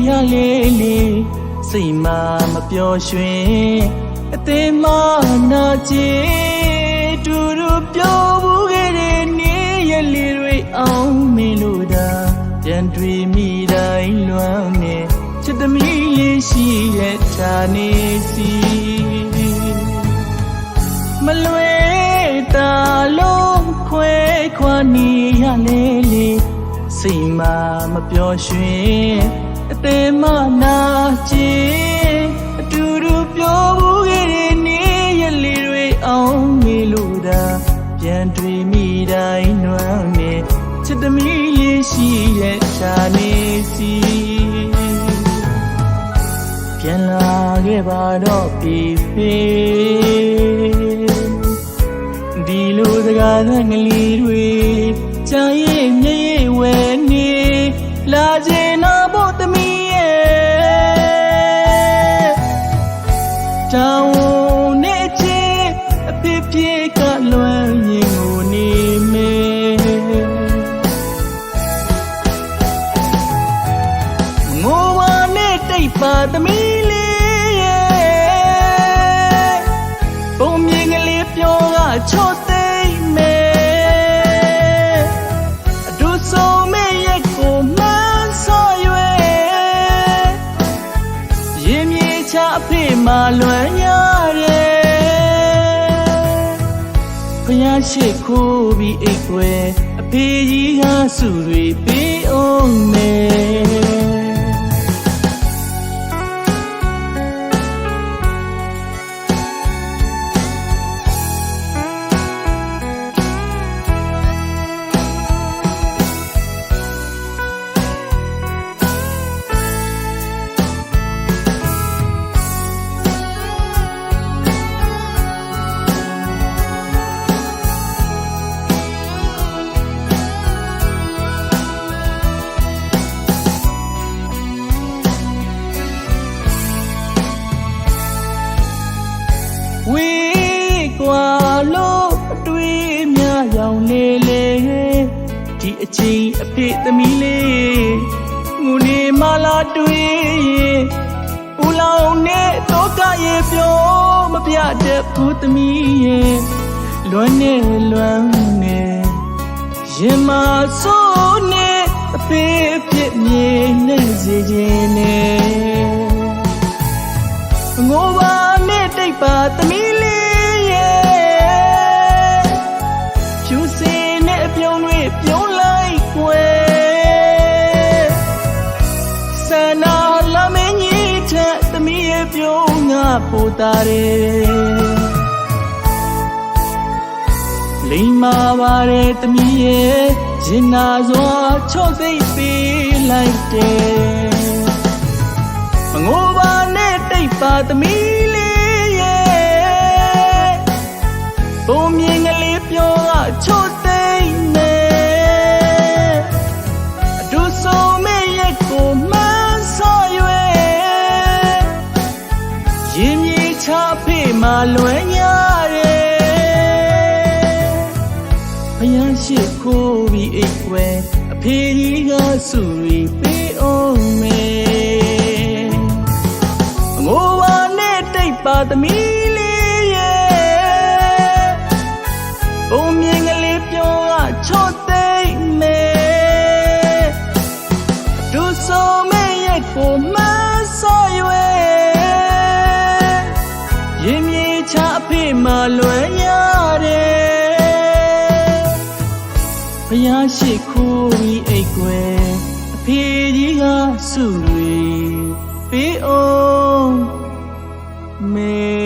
ရလေးလေးစိတ်မှမပျော်ရွှင်အသေးမှနာကျင်တူတူပြောဘူးခဲ့တဲ့နေ့ရက်လေးတွေအောင်မင်းလို့သာပြန်တွေ့မိတိုင်းလွမ်းနေချစ်သမီးလေးရှိတဲ့ဌာနေစီမလွဲတာလုံးခွဲခွာနေရလေလေစိတ်မှမပျော်ရွှင်အသေးမှနာကျင်အတူတူပြောဘူးခဲ့တဲ့နေ့ရက်လေးတွေအောင်မေလို့သာပြန်တွေ့မိတိုင်းနွမ်းနေချစ်သမီးလေးရှိတဲ့ဌာနေစီပြန်လာခဲ့ပါတော့ပြီဒီလိုစကားသံကလေးတွေကြာရဲ့မျက်ရည်ဝဲနေလာချင်တော့ဖို့သမီးရဲ့တောင်းနေချင်အဖြစ်ဖြစ်ကလွမ်းရင်ကိုနေမယ်ငိုပါနဲ့တိတ်ပါသမီးလေးရဲ့ပုံမြင်ကလေးပြောကချော့သိမ့်မယ်အတူဆုံးမဲ့ရဲ့ကိုမှန်းဆော်ရွယ်ရင်မြေချအဖေမှလွမ်းရတယ်ဖယားရှိခိုးပြီးအိတ်ွယ်အဖေကြီးကစုတွေပေးအောင်မယ်ဝေးกว่าလို့အတွေ့များရောင်လေလေဒီအချိန်အဖေသမီးလေးငုံနေမလာတွေ့ပူလောင်နဲ့တော့ကရဲ့ပြောမပြတတ်ဘူးသမီးရဲ့လွမ်းနေလွမ်းနေရင်မဆိုးနေအဖေဖြစ်မြင်နေစေခြင်းနဲ့ငိုပါနဲ့တိတ်ပါသမီးလေးရဲ့ဖြူစင်နဲ့အပြုံးတွေပြုံးလိုက်ွယ်ဆန္ဒလာမင်းကြီးထက်သမီးရဲ့ပြုံးငါပိုတာတယ်လိမ္မာပါတယ်သမီးရဲ့ရင်နာစွာချော့သိပ်ပေးလိုက်တယ်မငိုပါနဲ့တိတ်ပါသမီးလေးရဲ့ပုံမြင်ကလေးပြောကချော့သိမ့်မယ်အတူဆုံးမဲ့ရဲ့ကိုမှန်းဆော်ရွယ်ရင်မြေချဖေးမှလွယ်ရတယ်ဖယားရှိခိုးပြီးအိတ်ွယ်အဖေကြီးကစုရီပေးအောင်မယ်ငိုပါနဲ့တိတ်ပါသမီးလေးရဲ့ပုံမြင်ကလေးပြောကချော့သိမ့်မယ်အတူဆုံးမဲ့ရဲ့ကိုမှန်းဆော်ရွယ်ရင်မြေချအဖေမှလွယ်ရတယ်ဖယားရှိခိုးပြီးအိတ်ွယ်အဖေကြီးကစုရီပေးအောင်မေ